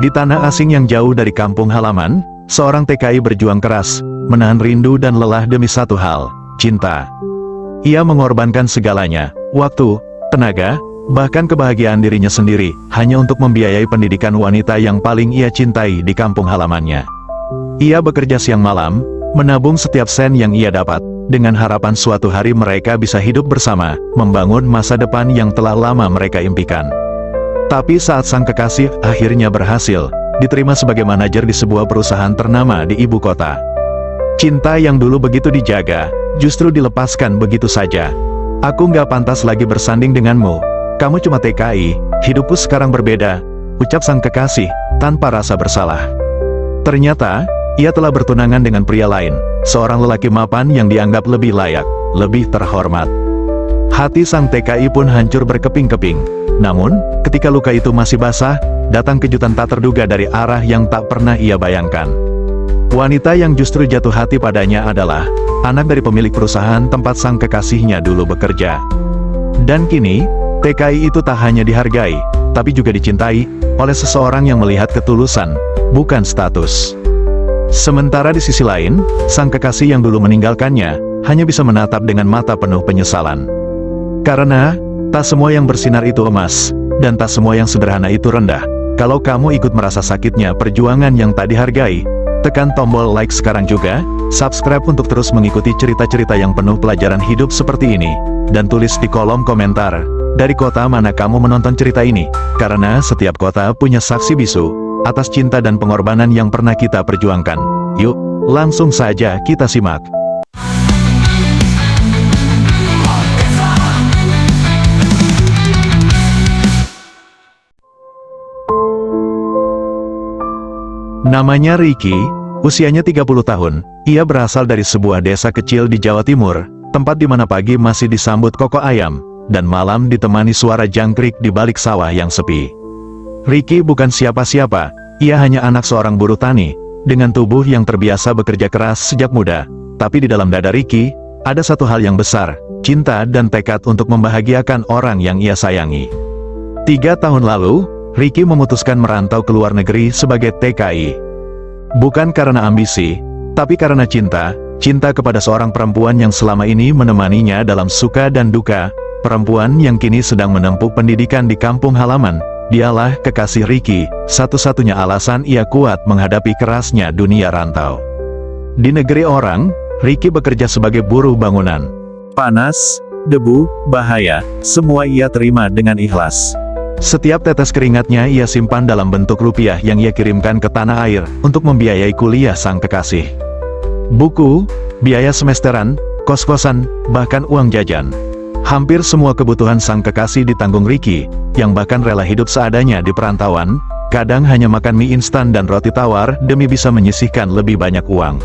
Di tanah asing yang jauh dari kampung halaman, seorang TKI berjuang keras, menahan rindu dan lelah demi satu hal, cinta. Ia mengorbankan segalanya, waktu, tenaga, bahkan kebahagiaan dirinya sendiri, hanya untuk membiayai pendidikan wanita yang paling ia cintai di kampung halamannya. Ia bekerja siang malam, menabung setiap sen yang ia dapat, dengan harapan suatu hari mereka bisa hidup bersama, membangun masa depan yang telah lama mereka impikan. Tapi saat sang kekasih akhirnya berhasil, diterima sebagai manajer di sebuah perusahaan ternama di ibu kota. Cinta yang dulu begitu dijaga, justru dilepaskan begitu saja. Aku nggak pantas lagi bersanding denganmu, kamu cuma TKI, hidupku sekarang berbeda, ucap sang kekasih, tanpa rasa bersalah. Ternyata, ia telah bertunangan dengan pria lain, seorang lelaki mapan yang dianggap lebih layak, lebih terhormat. Hati sang TKI pun hancur berkeping-keping. Namun, ketika luka itu masih basah, datang kejutan tak terduga dari arah yang tak pernah ia bayangkan. Wanita yang justru jatuh hati padanya adalah anak dari pemilik perusahaan tempat sang kekasihnya dulu bekerja. Dan kini, TKI itu tak hanya dihargai, tapi juga dicintai oleh seseorang yang melihat ketulusan, bukan status. Sementara di sisi lain, sang kekasih yang dulu meninggalkannya, hanya bisa menatap dengan mata penuh penyesalan. Karena, tak semua yang bersinar itu emas, dan tak semua yang sederhana itu rendah. Kalau kamu ikut merasa sakitnya perjuangan yang tak dihargai, tekan tombol like sekarang juga, subscribe untuk terus mengikuti cerita-cerita yang penuh pelajaran hidup seperti ini, dan tulis di kolom komentar, dari kota mana kamu menonton cerita ini, karena setiap kota punya saksi bisu, atas cinta dan pengorbanan yang pernah kita perjuangkan. Yuk, langsung saja kita simak. Namanya Ricky, usianya 30 tahun, ia berasal dari sebuah desa kecil di Jawa Timur, tempat di mana pagi masih disambut kokok ayam, dan malam ditemani suara jangkrik di balik sawah yang sepi. Ricky bukan siapa-siapa, ia hanya anak seorang buruh tani, dengan tubuh yang terbiasa bekerja keras sejak muda, tapi di dalam dada Ricky, ada satu hal yang besar, cinta dan tekad untuk membahagiakan orang yang ia sayangi. 3 tahun lalu, Ricky memutuskan merantau ke luar negeri sebagai TKI. Bukan karena ambisi, tapi karena cinta, cinta kepada seorang perempuan yang selama ini menemaninya dalam suka dan duka, perempuan yang kini sedang menempuh pendidikan di kampung halaman. Dialah kekasih Ricky, satu-satunya alasan ia kuat menghadapi kerasnya dunia rantau. Di negeri orang, Ricky bekerja sebagai buruh bangunan. Panas, debu, bahaya, semua ia terima dengan ikhlas. Setiap tetes keringatnya ia simpan dalam bentuk rupiah yang ia kirimkan ke tanah air, untuk membiayai kuliah sang kekasih. Buku, biaya semesteran, kos-kosan, bahkan uang jajan. Hampir semua kebutuhan sang kekasih ditanggung Ricky, yang bahkan rela hidup seadanya di perantauan, kadang hanya makan mie instan dan roti tawar demi bisa menyisihkan lebih banyak uang.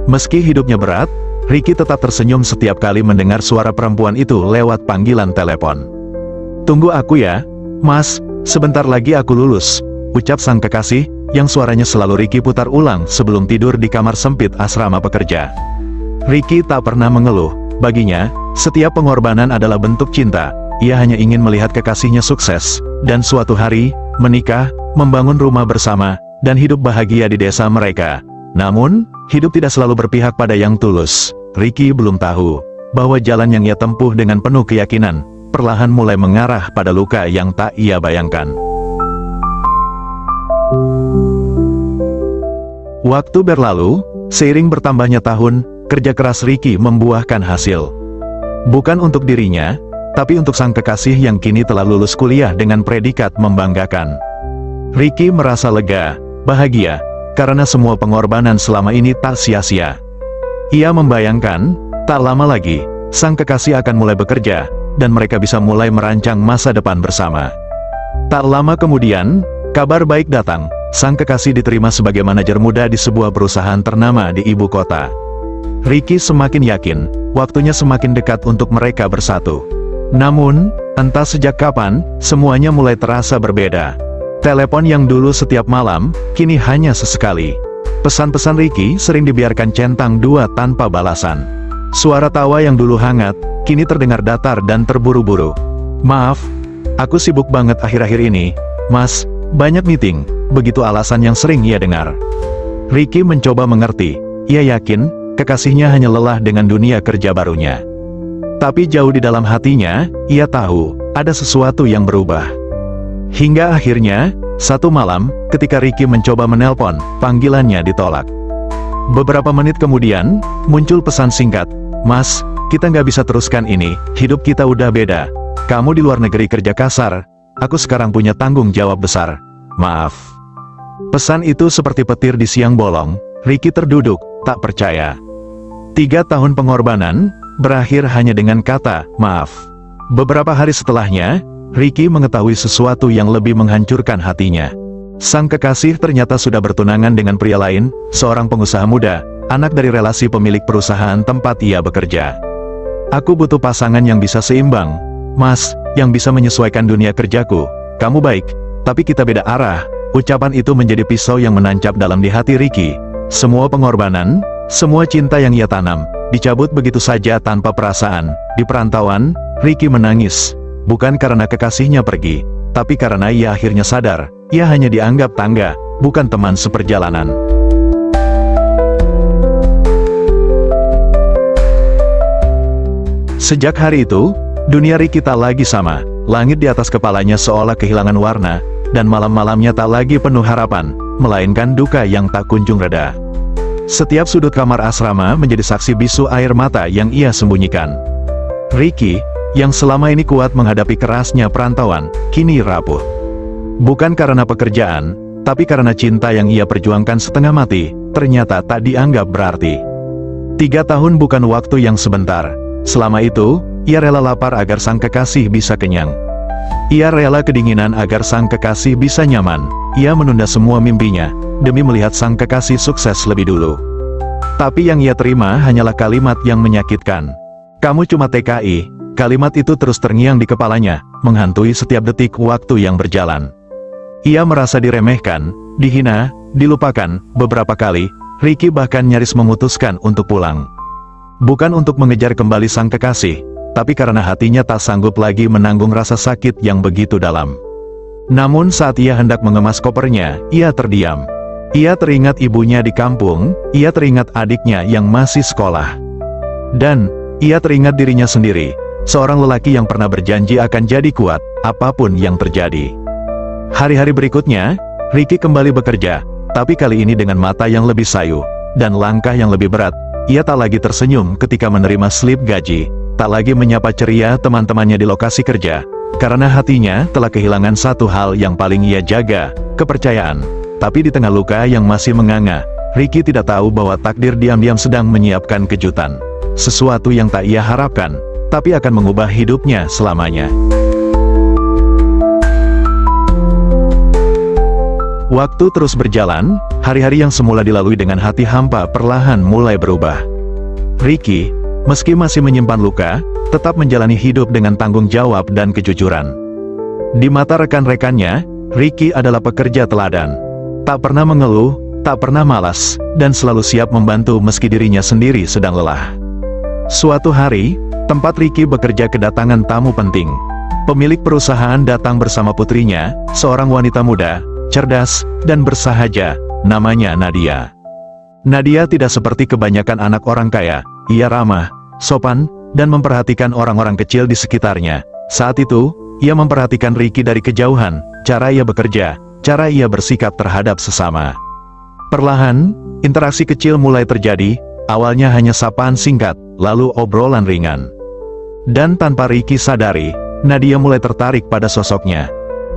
Meski hidupnya berat, Ricky tetap tersenyum setiap kali mendengar suara perempuan itu lewat panggilan telepon. "Tunggu aku ya, Mas, sebentar lagi aku lulus," ucap sang kekasih, yang suaranya selalu Ricky putar ulang sebelum tidur di kamar sempit asrama pekerja. Ricky tak pernah mengeluh, baginya, setiap pengorbanan adalah bentuk cinta. Ia hanya ingin melihat kekasihnya sukses, dan suatu hari, menikah, membangun rumah bersama, dan hidup bahagia di desa mereka. Namun, hidup tidak selalu berpihak pada yang tulus. Ricky belum tahu, bahwa jalan yang ia tempuh dengan penuh keyakinan, perlahan mulai mengarah pada luka yang tak ia bayangkan. Waktu berlalu, seiring bertambahnya tahun, kerja keras Ricky membuahkan hasil. Bukan untuk dirinya, tapi untuk sang kekasih yang kini telah lulus kuliah dengan predikat membanggakan. Ricky merasa lega, bahagia, karena semua pengorbanan selama ini tak sia-sia. Ia membayangkan, tak lama lagi, sang kekasih akan mulai bekerja, dan mereka bisa mulai merancang masa depan bersama. Tak lama kemudian, kabar baik datang, sang kekasih diterima sebagai manajer muda di sebuah perusahaan ternama di ibu kota. Ricky semakin yakin, waktunya semakin dekat untuk mereka bersatu. Namun, entah sejak kapan, semuanya mulai terasa berbeda. Telepon yang dulu setiap malam, kini hanya sesekali. Pesan-pesan Ricky sering dibiarkan centang dua tanpa balasan. Suara tawa yang dulu hangat, kini terdengar datar dan terburu-buru. "Maaf, aku sibuk banget akhir-akhir ini, Mas, banyak meeting," begitu alasan yang sering ia dengar. Ricky mencoba mengerti, ia yakin, kekasihnya hanya lelah dengan dunia kerja barunya. Tapi jauh di dalam hatinya, ia tahu, ada sesuatu yang berubah. Hingga akhirnya, satu malam, ketika Ricky mencoba menelpon, panggilannya ditolak. Beberapa menit kemudian, muncul pesan singkat, "Mas, kita nggak bisa teruskan ini, hidup kita udah beda. Kamu di luar negeri kerja kasar, aku sekarang punya tanggung jawab besar. Maaf." Pesan itu seperti petir di siang bolong. Ricky terduduk, tak percaya. 3 tahun pengorbanan, berakhir hanya dengan kata, "maaf." Beberapa hari setelahnya, Ricky mengetahui sesuatu yang lebih menghancurkan hatinya. Sang kekasih ternyata sudah bertunangan dengan pria lain, seorang pengusaha muda, anak dari relasi pemilik perusahaan tempat ia bekerja. "Aku butuh pasangan yang bisa seimbang, Mas, yang bisa menyesuaikan dunia kerjaku. Kamu baik, tapi kita beda arah." Ucapan itu menjadi pisau yang menancap dalam di hati Ricky. Semua pengorbanan, semua cinta yang ia tanam, dicabut begitu saja tanpa perasaan. Di perantauan, Ricky menangis. Bukan karena kekasihnya pergi, tapi karena ia akhirnya sadar, ia hanya dianggap tangga, bukan teman seperjalanan. Sejak hari itu, dunia Ricky tak lagi sama. Langit di atas kepalanya seolah kehilangan warna, dan malam-malamnya tak lagi penuh harapan, melainkan duka yang tak kunjung reda. Setiap sudut kamar asrama menjadi saksi bisu air mata yang ia sembunyikan. Ricky, yang selama ini kuat menghadapi kerasnya perantauan, kini rapuh. Bukan karena pekerjaan, tapi karena cinta yang ia perjuangkan setengah mati, ternyata tak dianggap berarti. 3 tahun bukan waktu yang sebentar. Selama itu, ia rela lapar agar sang kekasih bisa kenyang. Ia rela kedinginan agar sang kekasih bisa nyaman. Ia menunda semua mimpinya, demi melihat sang kekasih sukses lebih dulu. Tapi yang ia terima hanyalah kalimat yang menyakitkan. "Kamu cuma TKI." Kalimat itu terus terngiang di kepalanya, menghantui setiap detik waktu yang berjalan. Ia merasa diremehkan, dihina, dilupakan. Beberapa kali, Ricky bahkan nyaris memutuskan untuk pulang. Bukan untuk mengejar kembali sang kekasih, tapi karena hatinya tak sanggup lagi menanggung rasa sakit yang begitu dalam. Namun saat ia hendak mengemas kopernya, ia terdiam. Ia teringat ibunya di kampung, ia teringat adiknya yang masih sekolah. Dan, ia teringat dirinya sendiri, seorang lelaki yang pernah berjanji akan jadi kuat, apapun yang terjadi. Hari-hari berikutnya, Ricky kembali bekerja, tapi kali ini dengan mata yang lebih sayu, dan langkah yang lebih berat. Ia tak lagi tersenyum ketika menerima slip gaji, tak lagi menyapa ceria teman-temannya di lokasi kerja, karena hatinya telah kehilangan satu hal yang paling ia jaga, kepercayaan. Tapi di tengah luka yang masih menganga, Ricky tidak tahu bahwa takdir diam-diam sedang menyiapkan kejutan. Sesuatu yang tak ia harapkan, tapi akan mengubah hidupnya selamanya. Waktu terus berjalan, hari-hari yang semula dilalui dengan hati hampa perlahan mulai berubah. Ricky, meski masih menyimpan luka, tetap menjalani hidup dengan tanggung jawab dan kejujuran. Di mata rekan-rekannya, Ricky adalah pekerja teladan. Tak pernah mengeluh, tak pernah malas, dan selalu siap membantu meski dirinya sendiri sedang lelah. Suatu hari, tempat Ricky bekerja kedatangan tamu penting. Pemilik perusahaan datang bersama putrinya, seorang wanita muda, cerdas, dan bersahaja, namanya Nadia. Nadia tidak seperti kebanyakan anak orang kaya, ia ramah, sopan, dan memperhatikan orang-orang kecil di sekitarnya. Saat itu, ia memperhatikan Ricky dari kejauhan, cara ia bekerja, cara ia bersikap terhadap sesama. Perlahan, interaksi kecil mulai terjadi, awalnya hanya sapaan singkat, lalu obrolan ringan. Dan tanpa Ricky sadari, Nadia mulai tertarik pada sosoknya.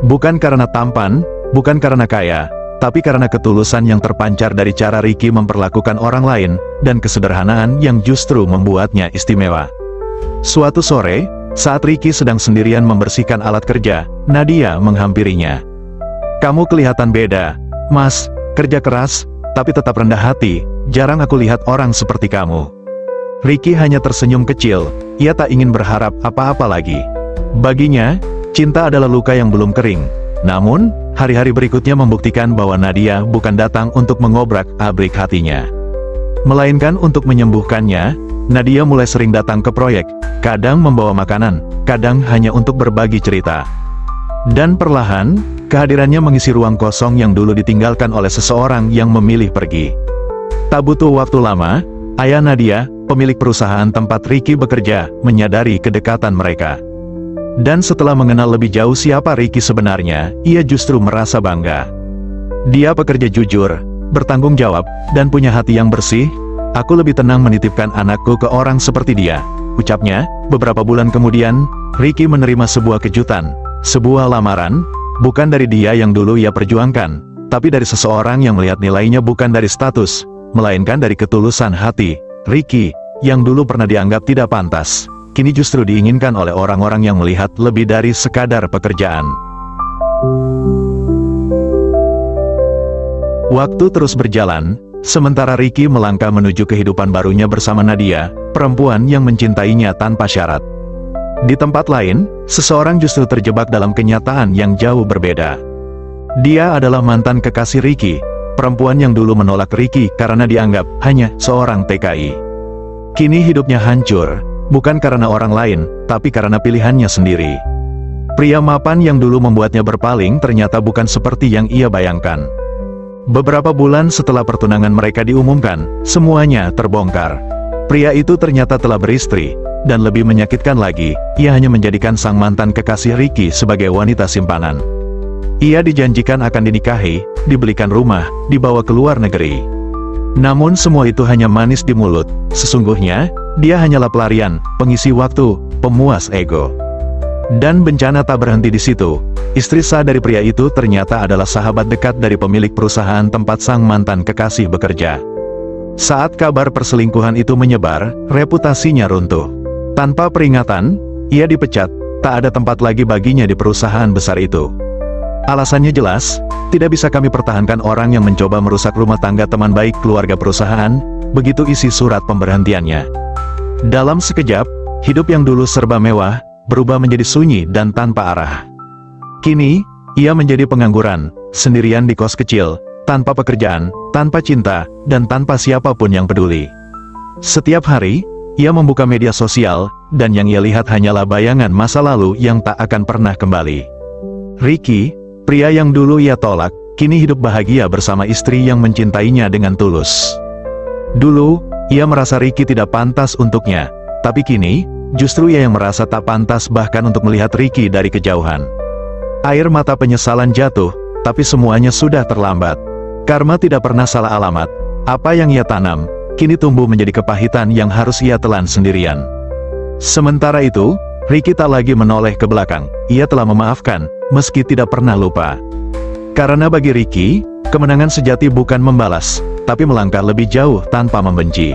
Bukan karena tampan, bukan karena kaya, tapi karena ketulusan yang terpancar dari cara Ricky memperlakukan orang lain, dan kesederhanaan yang justru membuatnya istimewa. Suatu sore, saat Ricky sedang sendirian membersihkan alat kerja, Nadia menghampirinya. "Kamu kelihatan beda, Mas, kerja keras, tapi tetap rendah hati, jarang aku lihat orang seperti kamu." Ricky hanya tersenyum kecil, ia tak ingin berharap apa-apa lagi. Baginya, cinta adalah luka yang belum kering. Namun, hari-hari berikutnya membuktikan bahwa Nadia bukan datang untuk mengobrak-abrik hatinya, melainkan untuk menyembuhkannya. Nadia mulai sering datang ke proyek, kadang membawa makanan, kadang hanya untuk berbagi cerita. Dan perlahan, Kehadirannya mengisi ruang kosong yang dulu ditinggalkan oleh seseorang yang memilih pergi. Tak butuh waktu lama, ayah Nadia, pemilik perusahaan tempat Ricky bekerja, menyadari kedekatan mereka. Dan setelah mengenal lebih jauh siapa Ricky sebenarnya, ia justru merasa bangga. Dia pekerja jujur, bertanggung jawab, dan punya hati yang bersih. Aku lebih tenang menitipkan anakku ke orang seperti dia, ucapnya. Beberapa bulan kemudian, Ricky menerima sebuah kejutan, sebuah lamaran, bukan dari dia yang dulu ia perjuangkan, tapi dari seseorang yang melihat nilainya bukan dari status, melainkan dari ketulusan hati. Ricky, yang dulu pernah dianggap tidak pantas, kini justru diinginkan oleh orang-orang yang melihat lebih dari sekadar pekerjaan. Waktu terus berjalan, sementara Ricky melangkah menuju kehidupan barunya bersama Nadia, perempuan yang mencintainya tanpa syarat. Di tempat lain, seseorang justru terjebak dalam kenyataan yang jauh berbeda. Dia adalah mantan kekasih Ricky, perempuan yang dulu menolak Ricky karena dianggap hanya seorang TKI. Kini hidupnya hancur, bukan karena orang lain, tapi karena pilihannya sendiri. Pria mapan yang dulu membuatnya berpaling ternyata bukan seperti yang ia bayangkan. Beberapa bulan setelah pertunangan mereka diumumkan, semuanya terbongkar. Pria itu ternyata telah beristri, dan lebih menyakitkan lagi, ia hanya menjadikan sang mantan kekasih Ricky sebagai wanita simpanan. Ia dijanjikan akan dinikahi, dibelikan rumah, dibawa ke luar negeri. Namun semua itu hanya manis di mulut, sesungguhnya, dia hanyalah pelarian, pengisi waktu, pemuas ego. Dan bencana tak berhenti di situ. Istri sah dari pria itu ternyata adalah sahabat dekat dari pemilik perusahaan tempat sang mantan kekasih bekerja. Saat kabar perselingkuhan itu menyebar, reputasinya runtuh. Tanpa peringatan, ia dipecat, tak ada tempat lagi baginya di perusahaan besar itu. Alasannya jelas, tidak bisa kami pertahankan orang yang mencoba merusak rumah tangga teman baik keluarga perusahaan, begitu isi surat pemberhentiannya. Dalam sekejap, hidup yang dulu serba mewah, berubah menjadi sunyi dan tanpa arah. Kini, ia menjadi pengangguran, sendirian di kos kecil, tanpa pekerjaan, tanpa cinta, dan tanpa siapapun yang peduli. Setiap hari, ia membuka media sosial, dan yang ia lihat hanyalah bayangan masa lalu yang tak akan pernah kembali. Ricky, pria yang dulu ia tolak, kini hidup bahagia bersama istri yang mencintainya dengan tulus. Dulu, ia merasa Ricky tidak pantas untuknya, tapi kini, justru ia yang merasa tak pantas bahkan untuk melihat Ricky dari kejauhan. Air mata penyesalan jatuh, tapi semuanya sudah terlambat. Karma tidak pernah salah alamat. Apa yang ia tanam, kini tumbuh menjadi kepahitan yang harus ia telan sendirian. Sementara itu, Ricky tak lagi menoleh ke belakang. Ia telah memaafkan, meski tidak pernah lupa. Karena bagi Ricky, kemenangan sejati bukan membalas, tapi melangkah lebih jauh tanpa membenci.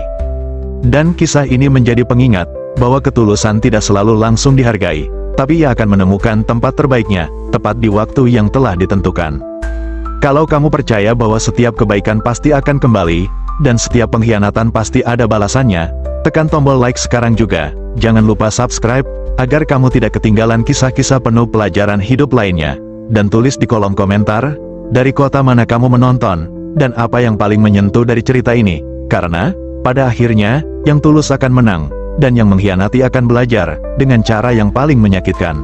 Dan kisah ini menjadi pengingat, bahwa ketulusan tidak selalu langsung dihargai, tapi ia akan menemukan tempat terbaiknya, tepat di waktu yang telah ditentukan. Kalau kamu percaya bahwa setiap kebaikan pasti akan kembali, dan setiap pengkhianatan pasti ada balasannya, tekan tombol like sekarang juga. Jangan lupa subscribe, agar kamu tidak ketinggalan kisah-kisah penuh pelajaran hidup lainnya. Dan tulis di kolom komentar, dari kota mana kamu menonton, dan apa yang paling menyentuh dari cerita ini. Karena, pada akhirnya, yang tulus akan menang, dan yang mengkhianati akan belajar, dengan cara yang paling menyakitkan.